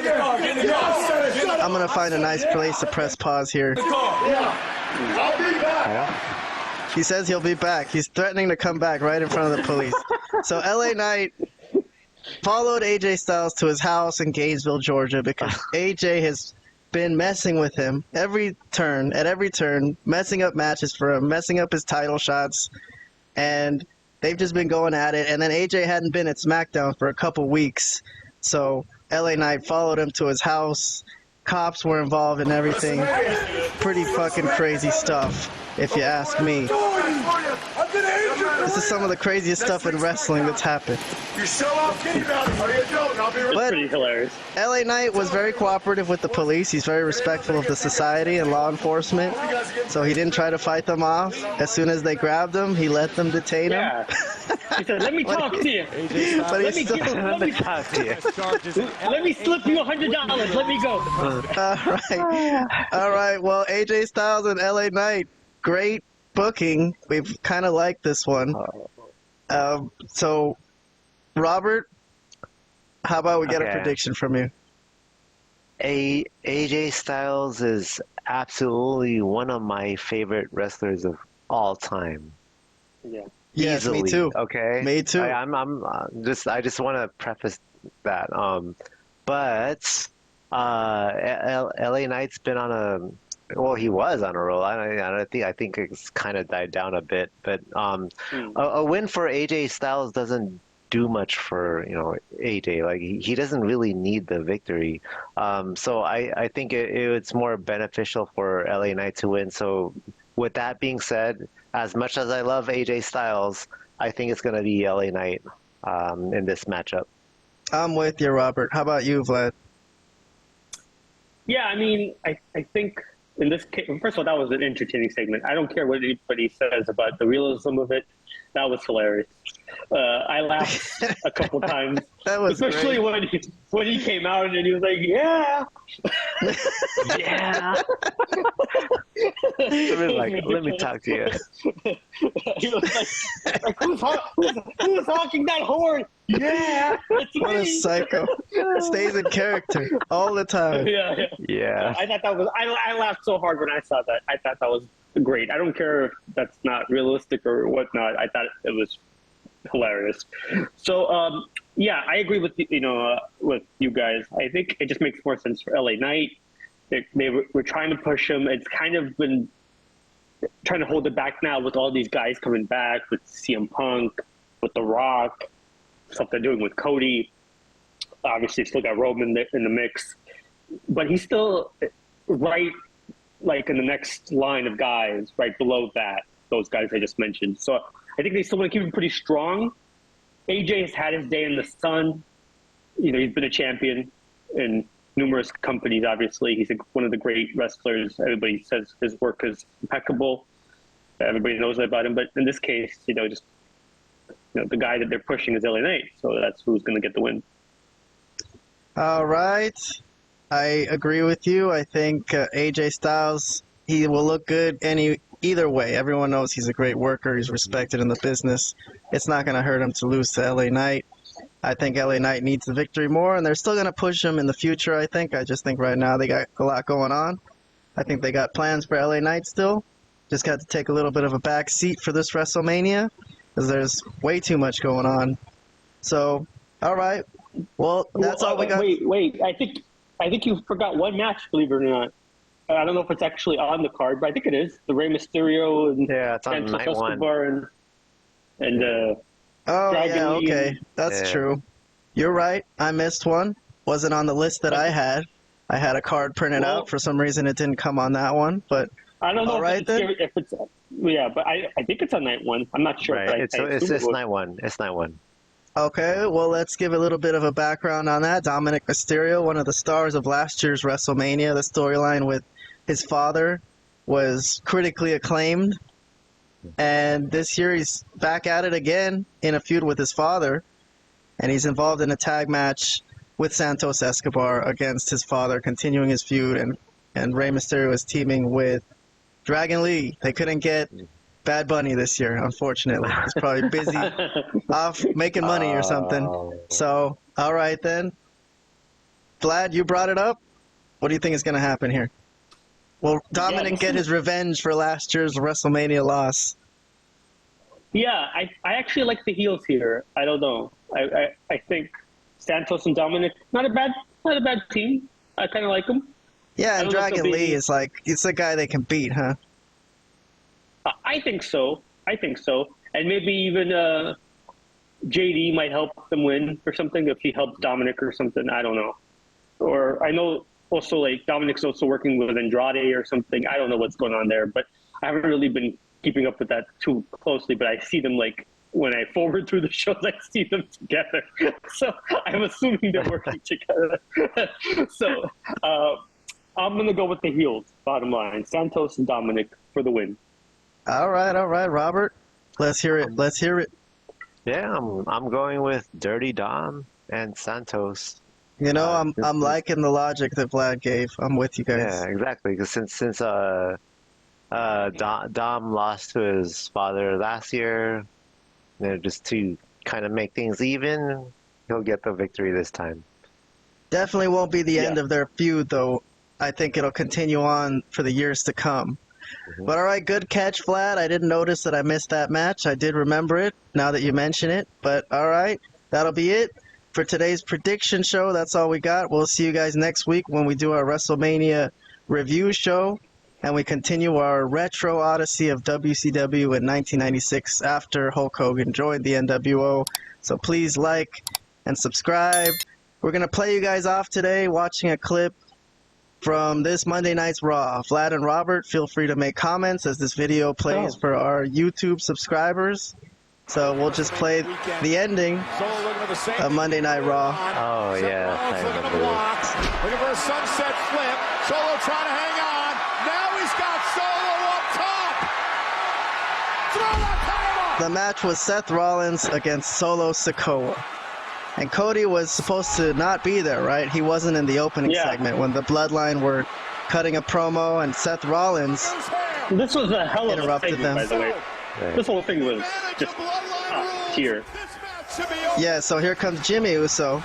I'm gonna find a nice place to press pause here. I'll be back. He says he'll be back. He's threatening to come back right in front of the police. So LA Knight followed AJ Styles to his house in Gainesville, Georgia, because AJ has been messing with him at every turn, messing up matches for him, messing up his title shots, and they've just been going at it. And then AJ hadn't been at SmackDown for a couple weeks, so LA Knight followed him to his house. Cops were involved in everything. Pretty fucking crazy stuff, if you ask me. This is some of the craziest stuff in wrestling that's happened. You show up, But Pretty hilarious. LA Knight was very cooperative with the police. He's very respectful of the society and law enforcement. So he didn't try to fight them off. As soon as they grabbed him, he let them detain him. Yeah. He said, "Let me talk to you. But Let me Talk to you. let me slip you $100. Let me go." All right. Well, AJ Styles and LA Knight, great booking. We've kind of liked this one. So, Robert, How about we get a Okay. prediction from you? AJ Styles is absolutely one of my favorite wrestlers of all time. Yeah. Yes, Easily, me too. okay? Me too. I just want to preface that. But LA Knight's been on well, he was on a roll. I think it's kind of died down a bit. But a win for AJ Styles doesn't do much for AJ. Like he doesn't really need the victory. So I think it's more beneficial for LA Knight to win. So with that being said, as much as I love AJ Styles, I think it's going to be LA Knight in this matchup. I'm with you, Robert. How about you, Vlad? Yeah, I mean, I think in this case, first of all, that was an entertaining segment. I don't care what anybody says about the realism of it. That was hilarious. I laughed a couple times. That was especially great. when he came out and he was like, "Yeah, Yeah. Like, let me talk to you. He was like who's honking that horn? Yeah, it's What a me." psycho. Stays in character all the time. Yeah. Yeah. I thought that was. I laughed so hard when I saw that. I thought that was great. I don't care if that's not realistic or whatnot. I thought it was hilarious. So, yeah, I agree with with you guys. I think it just makes more sense for LA Knight. They were trying to push him. It's kind of been trying to hold it back now with all these guys coming back, with CM Punk, with The Rock, stuff they're doing with Cody. Obviously, still got Roman in the mix, but he's still right, like in the next line of guys, right below those guys I just mentioned. So I think they still want to keep him pretty strong. AJ has had his day in the sun. He's been a champion in numerous companies, obviously. He's one of the great wrestlers. Everybody says his work is impeccable. Everybody knows that about him. But in this case, the guy that they're pushing is LA Knight. So that's who's going to get the win. All right. I agree with you. I think AJ Styles, he will look good either way. Everyone knows he's a great worker. He's respected in the business. It's not going to hurt him to lose to LA Knight. I think LA Knight needs the victory more, and they're still going to push him in the future, I think. I just think right now they got a lot going on. I think they got plans for LA Knight still. Just got to take a little bit of a back seat for this WrestleMania because there's way too much going on. So, all right. Well, that's all we got. Wait. I think you forgot one match, believe it or not. I don't know if it's actually on the card, but I think it is. The Rey Mysterio and Yeah, it's on Santos night one. Escobar and Oh, Dragon yeah, Lee okay. and- That's true. You're right. I missed one. Wasn't on the list that I had. I had a card printed out. For some reason, it didn't come on that one. But I don't know all right, if it's yeah, but I think it's on night one. I'm not sure. Right. But It's night one. It's night one. okay, well, let's give a little bit of a background on that. Dominik Mysterio, one of the stars of last year's WrestleMania. The storyline with his father was critically acclaimed. And this year he's back at it again in a feud with his father. And he's involved in a tag match with Santos Escobar against his father, continuing his feud. And Rey Mysterio is teaming with Dragon Lee. They couldn't get Bad Bunny this year, unfortunately. He's probably busy off making money or something. So, all right then. Vlad, you brought it up. What do you think is going to happen here? Will Dominik get his revenge for last year's WrestleMania loss? Yeah, I actually like the heels here. I don't know. I think Santos and Dominik, not a bad team. I kind of like them. Yeah, and Dragon Lee is like, it's a guy they can beat, huh? I think so. And maybe even JD might help them win or something if he helps Dominik or something. I don't know. Or I know also like Dominik's also working with Andrade or something. I don't know what's going on there, but I haven't really been keeping up with that too closely. But I see them like when I forward through the shows, I see them together. So I'm assuming they're working together. So I'm going to go with the heels, bottom line. Santos and Dominik for the win. All right, Robert. Let's hear it. Yeah, I'm going with Dirty Dom and Santos. You know, I'm liking the logic that Vlad gave. I'm with you guys. Yeah, exactly. Because since Dom lost to his father last year, just to kind of make things even, he'll get the victory this time. Definitely won't be the end of their feud, though. I think it'll continue on for the years to come. But all right, good catch, Vlad. I didn't notice that I missed that match. I did remember it now that you mention it. But all right, that'll be it for today's prediction show. That's all we got. We'll see you guys next week when we do our WrestleMania review show. And we continue our retro odyssey of WCW in 1996 after Hulk Hogan joined the NWO. So please like and subscribe. We're going to play you guys off today watching a clip from this Monday night's Raw. Vlad and Robert, feel free to make comments as this video plays for our YouTube subscribers. So we'll just play the ending of Monday Night Raw. Oh, yeah. I remember this. Looking for a sunset flip. Solo trying to hang on. Now he's got Solo up top. Throw that powerbomb. The match was Seth Rollins against Solo Sikoa. And Cody was supposed to not be there, right? He wasn't in the opening segment when the Bloodline were cutting a promo and Seth Rollins This was a hell of a interrupted segment, them. by the way. This whole thing was just tier. Yeah, so here comes Jimmy Uso.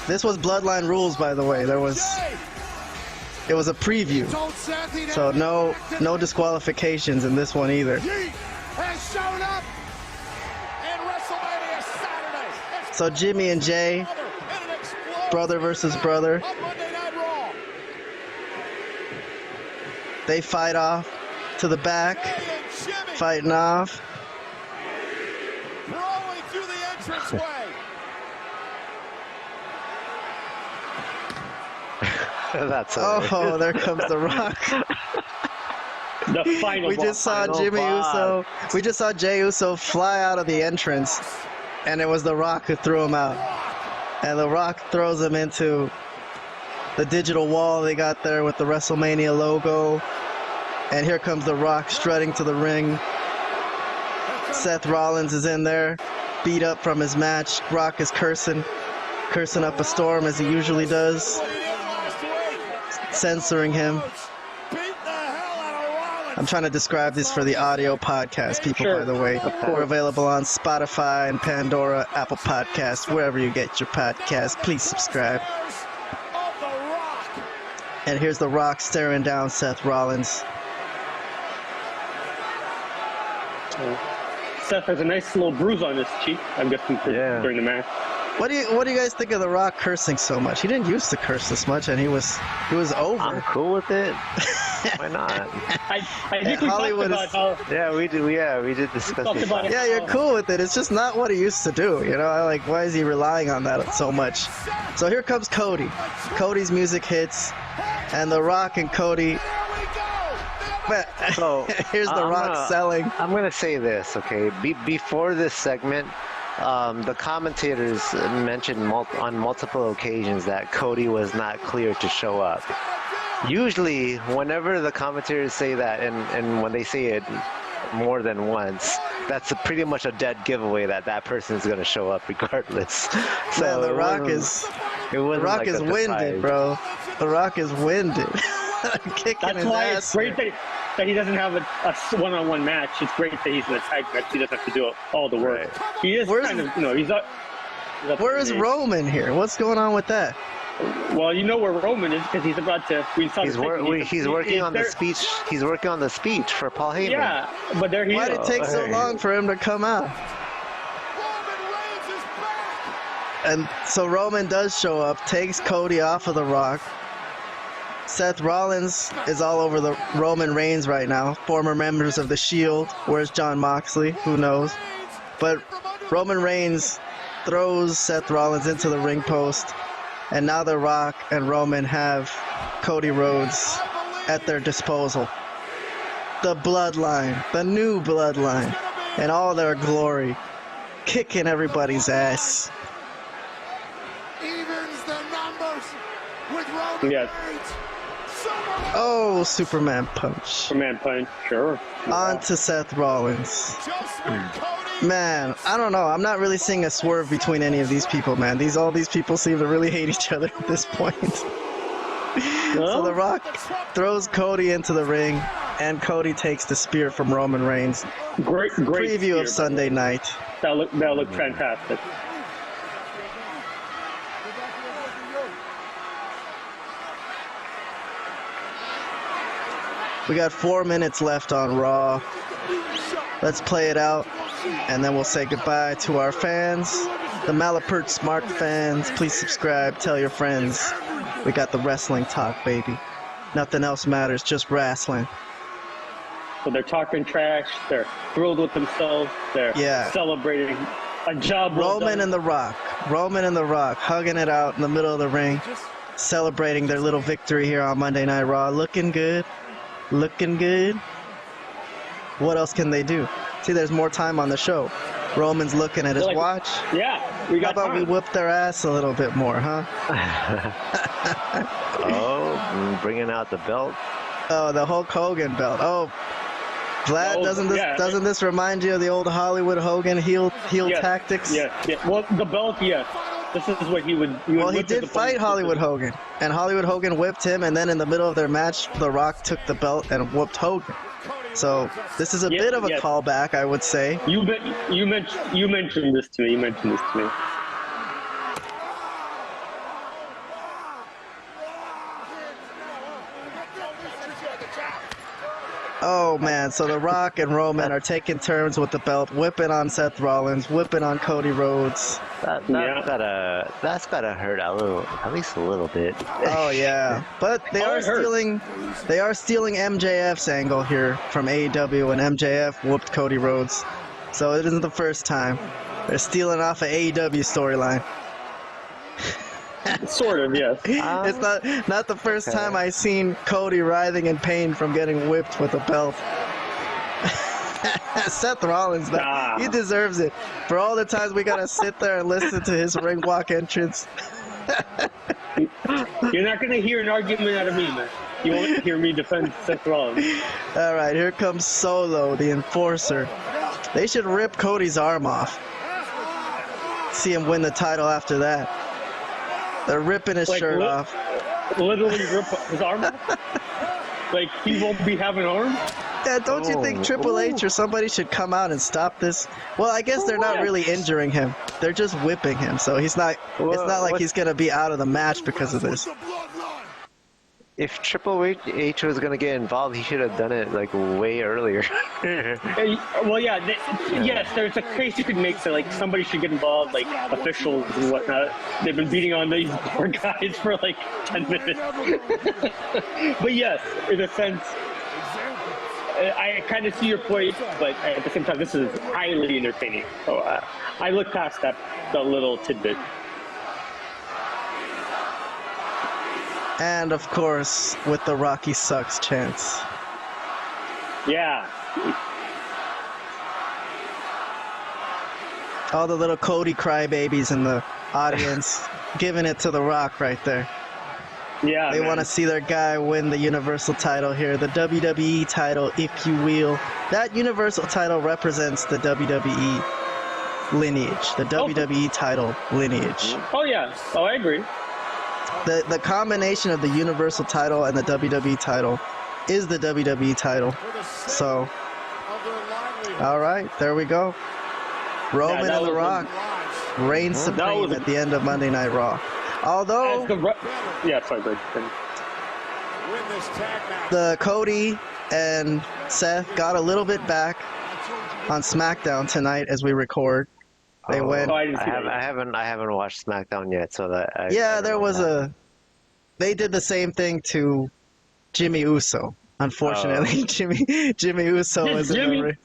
This was Bloodline Rules, by the way. It was a preview. So no disqualifications in this one either. Has shown up in WrestleMania Saturday. So Jimmy and Jey, brother versus brother. They fight off to the back, fighting off. Rolling through the entranceway. That's Oh, there comes The Rock. The final We just saw Jimmy Uso. We just saw Jey Uso fly out of the entrance, and it was The Rock who threw him out. And The Rock throws him into the digital wall they got there with the WrestleMania logo. And here comes The Rock strutting to the ring. Seth Rollins is in there, beat up from his match. Rock is cursing up a storm as he usually does, censoring him. I'm trying to describe this for the audio podcast people, by the way. We're available on Spotify and Pandora, Apple Podcasts, wherever you get your podcasts. Please subscribe. And here's The Rock staring down Seth Rollins. Seth has a nice little bruise on his cheek, I'm guessing, during the match. What do you guys think of The Rock cursing so much? He didn't used to curse this much, and he was over. I'm cool with it. Why not? I think we Hollywood talked about how... We did discuss it. Yeah, you're cool with it. It's just not what he used to do. You know, like, why is he relying on that so much? So here comes Cody. Cody's music hits, and The Rock and Cody. So here's The Rock selling. I'm gonna say this, okay? Before this segment, the commentators mentioned on multiple occasions that Cody was not clear to show up. Usually, whenever the commentators say that, and when they say it more than once, that's pretty much a dead giveaway that person is going to show up regardless. So Man, The Rock is winded, bro. The Rock is winded. Kicking That's his why ass it's great that he doesn't have a one-on-one match. It's great that he's in a tag match. He doesn't have to do all the work. Right. He is kind of, he's up. Where is Roman here? What's going on with that? Well, you know where Roman is because he's about to. He's working on the speech. He's working on the speech for Paul Heyman. Yeah, but there he is. Why did it take so long for him to come out? And so Roman does show up, takes Cody off of The Rock. Seth Rollins is all over the Roman Reigns right now. Former members of The Shield. Where's John Moxley? Who knows? But Roman Reigns throws Seth Rollins into the ring post. And now The Rock and Roman have Cody Rhodes at their disposal. The Bloodline, the new Bloodline, in all their glory, kicking everybody's ass. Evens the numbers with Roman Yes. Reigns. Oh, Superman punch. Superman punch, sure. On to Seth Rollins. Man, I don't know. I'm not really seeing a swerve between any of these people, man. All these people seem to really hate each other at this point. So The Rock throws Cody into the ring, and Cody takes the spear from Roman Reigns. Great Preview spear, of Sunday night. That'll look fantastic. We got 4 minutes left on Raw. Let's play it out, and then we'll say goodbye to our fans. The Malapert Smark fans, please subscribe, tell your friends. We got the wrestling talk, baby. Nothing else matters, just wrestling. So they're talking trash. They're thrilled with themselves. They're celebrating a job well Roman done. and The Rock. Roman and The Rock hugging it out in the middle of the ring, celebrating their little victory here on Monday Night Raw. Looking good. Looking good. What else can they do? See, there's more time on the show. Roman's looking at his watch. Yeah, we got How about we whip their ass a little bit more, huh? Oh, bringing out the belt. Oh, the Hulk Hogan belt. Oh, Vlad, doesn't this remind you of the old Hollywood Hogan heel tactics? Yeah. Well, the belt, yes. This is what he would. Well, he did fight Hollywood Hogan, and Hollywood Hogan whipped him, and then in the middle of their match, The Rock took the belt and whooped Hogan. So this is a bit of a callback, I would say. You mentioned this to me. Oh man, so The Rock and Roman are taking turns with the belt, whipping on Seth Rollins, whipping on Cody Rhodes. That's gotta hurt at least a little bit. Oh yeah, but they are stealing MJF's angle here from AEW, and MJF whooped Cody Rhodes, so it isn't the first time. They're stealing off an AEW storyline. Sort of, yes. It's not the first time I've seen Cody writhing in pain from getting whipped with a belt. Seth Rollins, he deserves it. For all the times we gotta sit there and listen to his ring walk entrance. You're not gonna hear an argument out of me, man. You won't hear me defend Seth Rollins. All right, here comes Solo, the Enforcer. They should rip Cody's arm off. See him win the title after that. They're ripping his shirt off. Literally rip his arm off? Like, he won't be having an arm? Yeah, don't you think Triple H or somebody should come out and stop this? Well, I guess they're not really injuring him. They're just whipping him, so he's not. It's not like he's gonna be out of the match because of this. If Triple H was gonna get involved, he should have done it like way earlier. Well, yes, there's a case you could make that like somebody should get involved, like officials and whatnot. They've been beating on these poor guys for like 10 minutes. But yes, in a sense, I kind of see your point, but at the same time, this is highly entertaining. So I look past that little tidbit. And of course, with the Rocky Sucks chants. Yeah. All the little Cody crybabies in the audience giving it to The Rock right there. Yeah. They want to see their guy win the Universal title here, the WWE title, if you will. That Universal title represents the WWE lineage, the WWE title lineage. Oh, yeah. Oh, I agree. The combination of the Universal title and the WWE title is the WWE title. So, all right, there we go. Roman and The Rock reign supreme at the end of Monday Night Raw. Although, the Cody and Seth got a little bit back on SmackDown tonight as we record. They went. I haven't watched SmackDown yet, so that. They did the same thing to Jimmy Uso. Unfortunately, Jimmy Uso was in the ring.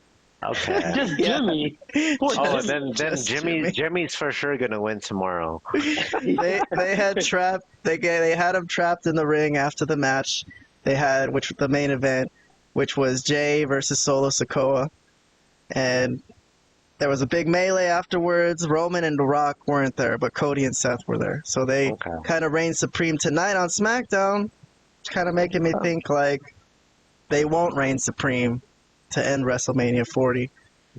Okay. Just Jimmy. Then Jimmy's for sure gonna win tomorrow. They had him trapped in the ring after the match. They had the main event, which was Jey versus Solo Sikoa, and there was a big melee afterwards. Roman and The Rock weren't there, but Cody and Seth were there. So they kind of reigned supreme tonight on SmackDown. It's kind of making me think like they won't reign supreme to end WrestleMania 40.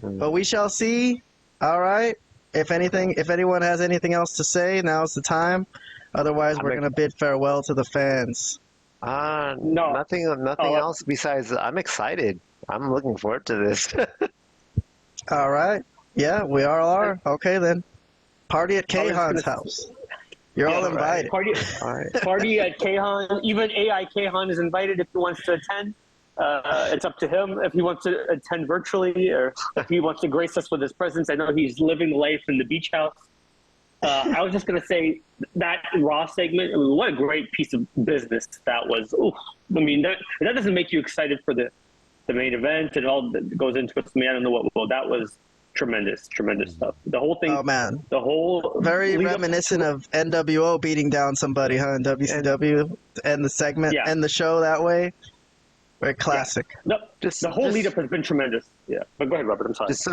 But we shall see. All right. If anyone has anything else to say, now's the time. Otherwise, we're going to bid farewell to the fans. Nothing else besides I'm excited. I'm looking forward to this. All right. Yeah, we all are. Okay, then. Party at Kahan's house. You're all invited. Party at Kahan. Even AI Kahan is invited if he wants to attend. It's up to him if he wants to attend virtually or if he wants to grace us with his presence. I know he's living life in the beach house. I was just going to say that Raw segment, I mean, what a great piece of business that was. Ooh, I mean, that doesn't make you excited for the main event and all that goes into it. I mean, I don't know what. Well, that was tremendous stuff. The whole thing. Oh, man. The whole. Very reminiscent of NWO beating down somebody, huh, in WCW. And the segment and the show that way. Very classic. Yeah. No, the whole lead-up has been tremendous. Yeah. But go ahead, Robert. I'm sorry. Just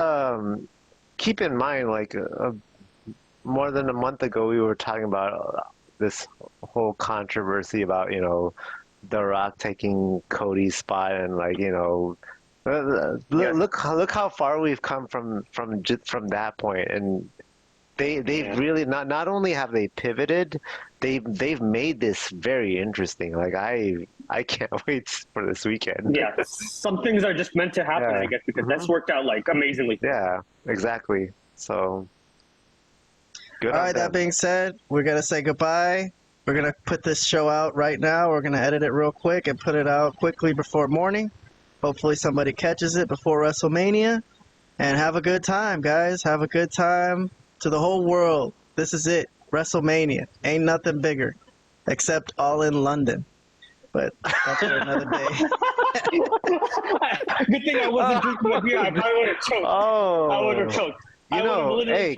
keep in mind, like, more than a month ago, we were talking about this whole controversy about, The Rock taking Cody's spot, and like, look how far we've come from that point, and they've really not only have they pivoted, they've made this very interesting. Like I can't wait for this weekend. Yeah, some things are just meant to happen, I guess, because that's worked out like amazingly. Yeah, exactly. So. All right, that being said, we're going to say goodbye. We're going to put this show out right now. We're going to edit it real quick and put it out quickly before morning. Hopefully somebody catches it before WrestleMania. And have a good time, guys. Have a good time to the whole world. This is it. WrestleMania. Ain't nothing bigger. Except all in London. But that's for another day. Good thing I wasn't drinking my beer. I probably would have choked. I would have choked. Hey,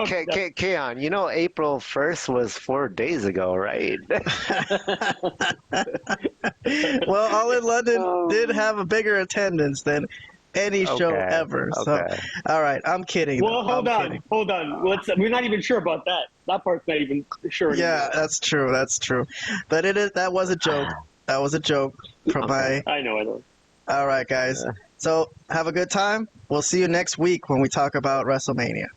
Keon, April 1st was 4 days ago, right? Well, All in London did have a bigger attendance than any show ever. So, all right, I'm kidding. Well, hold on. We're not even sure about that. That part's not even sure. Yeah, that's true. But that was a joke. That was a joke from my... I know. All right, guys. So have a good time. We'll see you next week when we talk about WrestleMania.